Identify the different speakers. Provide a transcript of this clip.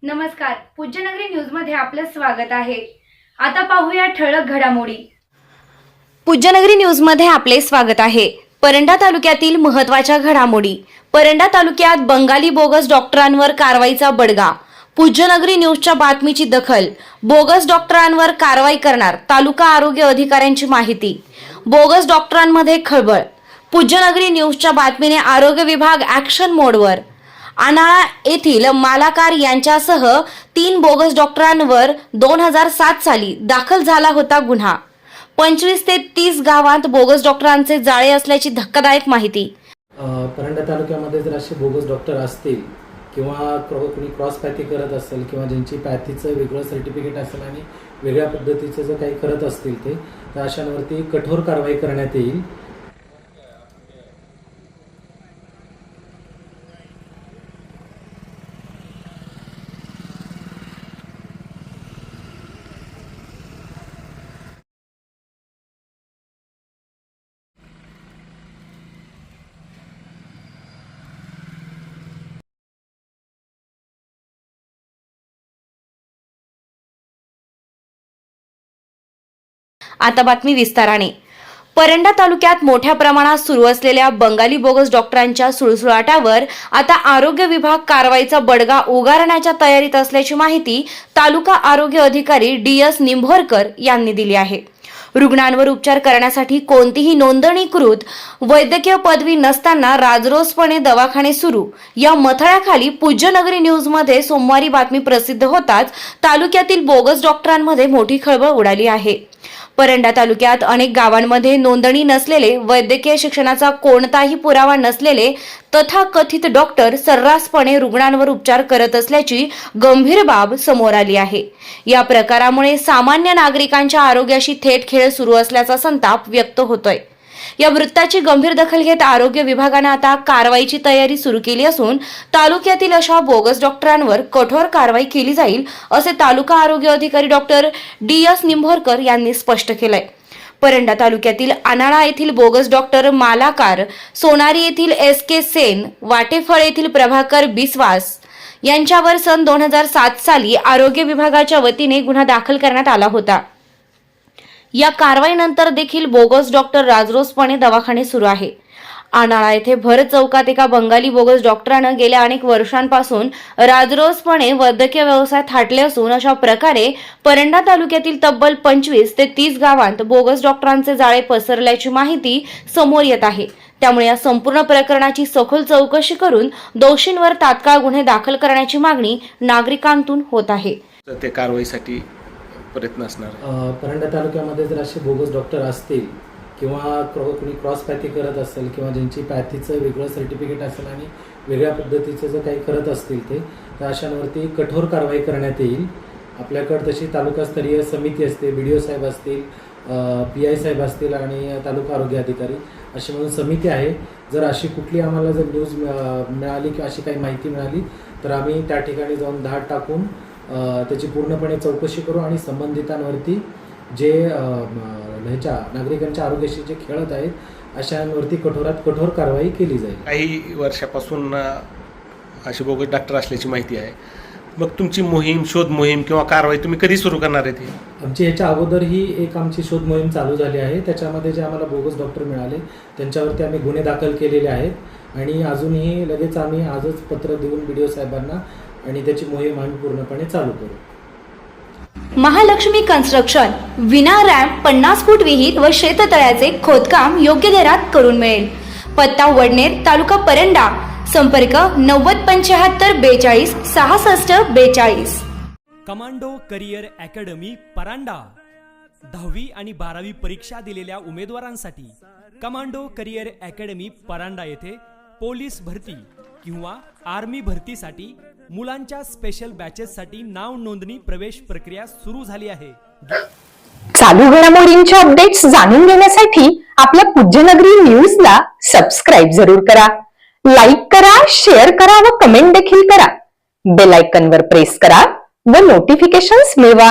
Speaker 1: नमस्कार, पूज्यनगरी न्यूज मध्ये आपलं स्वागत आहे। आता पाहूया ठळक घडामोडी। पूज्यनगरी न्यूज मध्ये आपले स्वागत आहे। परंडा तालुक्यातील महत्त्वाच्या घडामोडी। परंडा तालुक्यात बंगाली बोगस डॉक्टरांवर कारवाईचा बडगा। पूज्यनगरी न्यूजच्या बातमीची दखल। बोगस डॉक्टरांवर कारवाई करणार तालुका आरोग्य अधिकाऱ्यांची माहिती। बोगस डॉक्टरांमध्ये खळबळ। पूज्यनगरी न्यूजच्या बातमीने आरोग्य विभाग ॲक्शन मोडवर। आनाळा येथील मालाकार यांच्यासह 3 बोगस डॉक्टरांवर 2007 साली दाखल झाला होता गुन्हा। 25 ते 30 गावांत बोगस डॉक्टरांचे जाळे असल्याची धक्कादायक माहिती।
Speaker 2: परंडा तालुक्यामध्ये जर असे बोगस डॉक्टर असतील किंवा कोणी क्रॉस पॅथी करत असेल किंवा ज्यांची पॅथीचं वेगळं सर्टिफिकेट असेल आणि वेगळ्या पद्धतीचं जर काही करत असतील ते, तर अशांवरती कठोर कारवाई करण्यात येईल।
Speaker 1: आता बातमी विस्ताराने। परंडा तालुक्यात मोठ्या प्रमाणात सुरू असलेल्या बंगाली बोगस डॉक्टरांच्या सुळसुळाटावर आता आरोग्य विभाग कारवाईचा बडगा उगारण्याच्या तयारीत असल्याची माहिती तालुका आरोग्य अधिकारी DS निंभोरकर यांनी दिली आहे। रुग्णांवर उपचार करण्यासाठी कोणतीही नोंदणीकृत वैद्यकीय पदवी नसताना राजरोसपणे दवाखाने सुरू या मथळ्याखाली पूज्यनगरी न्यूजमध्ये सोमवारी बातमी प्रसिद्ध होताच तालुक्यातील बोगस डॉक्टरांमध्ये मोठी खळबळ उडाली आहे। परंडा तालुक्यात अनेक गावांमध्ये नोंदणी नसलेले, वैद्यकीय शिक्षणाचा कोणताही पुरावा नसलेले तथाकथित डॉक्टर सर्रासपणे रुग्णांवर उपचार करत असल्याची गंभीर बाब समोर आली आहे। या प्रकारामुळे सामान्य नागरिकांच्या आरोग्याशी थेट खेळ सुरू असल्याचा संताप व्यक्त होतोय। या वृत्ताची गंभीर दखल घेत आरोग्य विभागाने आता कारवाईची तयारी सुरू केली असून तालुक्यातील अशा बोगस डॉक्टरांवर कठोर कारवाई केली जाईल असे तालुका आरोग्य अधिकारी डॉक्टर DS निंभोरकर यांनी स्पष्ट केलंय। परंडा तालुक्यातील आनाळा येथील बोगस डॉक्टर मालाकार, सोनारी येथील SK सेन, वाटेफळ येथील प्रभाकर बिस्वास यांच्यावर सन 2007 साली आरोग्य विभागाच्या वतीने गुन्हा दाखल करण्यात आला होता। या कारवाईनंतर देखील बोगस डॉक्टर राजरोसपणे दवाखाने सुरू आहे। आनाळा येथे भर चौकात एका बंगाली बोगस डॉक्टरांना गेल्या अनेक वर्षांपासून राजरोसपणे वैद्यकीय व्यवसाय थाटले असून अशा प्रकारे परंडा तालुक्यातील तब्बल 25 ते 30 गावांत बोगस डॉक्टरांचे जाळे पसरल्याची माहिती समोर येत आहे। त्यामुळे या संपूर्ण प्रकरणाची सखोल चौकशी करून दोषींवर तात्काळ गुन्हे दाखल करण्याची मागणी नागरिकांतून होत आहे।
Speaker 3: ते कारवाईसाठी प्रयत्न असणार।
Speaker 2: परंडा तालुक्यामध्ये जर असे बोगस डॉक्टर असतील किंवा कोणी क्रॉस पॅथी करत असेल किंवा ज्यांची पॅथीचं वेगळं सर्टिफिकेट असेल आणि वेगळ्या पद्धतीचं जर काही करत असतील ते, तर अशांवरती कठोर कारवाई करण्यात येईल। आपल्याकडे तशी तालुकास्तरीय समिती असते, BDO साहेब असतील, PI साहेब असतील आणि तालुका आरोग्य अधिकारी अशी म्हणून समिती आहे। जर अशी कुठली आम्हाला जर न्यूज मिळाली किंवा अशी काही माहिती मिळाली तर आम्ही त्या ठिकाणी जाऊन धाड टाकून त्याची पूर्णपणे चौकशी करू आणि संबंधितांवरती जे नागरिकांच्या आरोग्याशी जे खेळत आहेत अशांवरती कठोरात कठोर कारवाई केली जाईल।
Speaker 3: काही वर्षापासून असे बोगस डॉक्टर असल्याची माहिती आहे। मग तुमची मोहीम, शोध मोहीम किंवा कारवाई तुम्ही कधी सुरू करणार आहे?
Speaker 2: आमची याच्या अगोदरही एक आमची शोध मोहीम चालू झाली आहे। त्याच्यामध्ये जे आम्हाला बोगस डॉक्टर मिळाले त्यांच्यावरती आम्ही गुन्हे दाखल केलेले आहेत आणि अजूनही लगेच आम्ही आजच पत्र देऊन BDO साहेबांना आणि त्याची मोहीम आम्ही पूर्णपणे चालू करू।
Speaker 1: महालक्ष्मी कन्स्ट्रक्शन विना रॅम्प 50 फूट विहीर व शेततळ्याचे खोदकाम योग्य दरात करून मिळेल। पत्ता वडनेर, तालुका परंडा। संपर्क 9075 42 66 42।
Speaker 4: Commando career academy Paranda. 10वी आणि 12वी परीक्षा दिलेल्या उमेदवारांसाठी कमांडो करिअर अकॅडमी परांडा येथे पोलीस भरती किंवा आर्मी भरतीसाठी मुलांच्या स्पेशल बॅचेससाठी नाव नोंदणी प्रवेश प्रक्रिया सुरू झाली आहे।
Speaker 5: चालू घडामोडींचे अपडेट्स जाणून घेण्यासाठी आपल्या पूज्यनगरी न्यूजला सबस्क्राइब जरूर करा, लाईक करा, शेअर करा व कमेंट देखील करा। बेल आयकॉनवर प्रेस करा व नोटिफिकेशन्स मिळवा।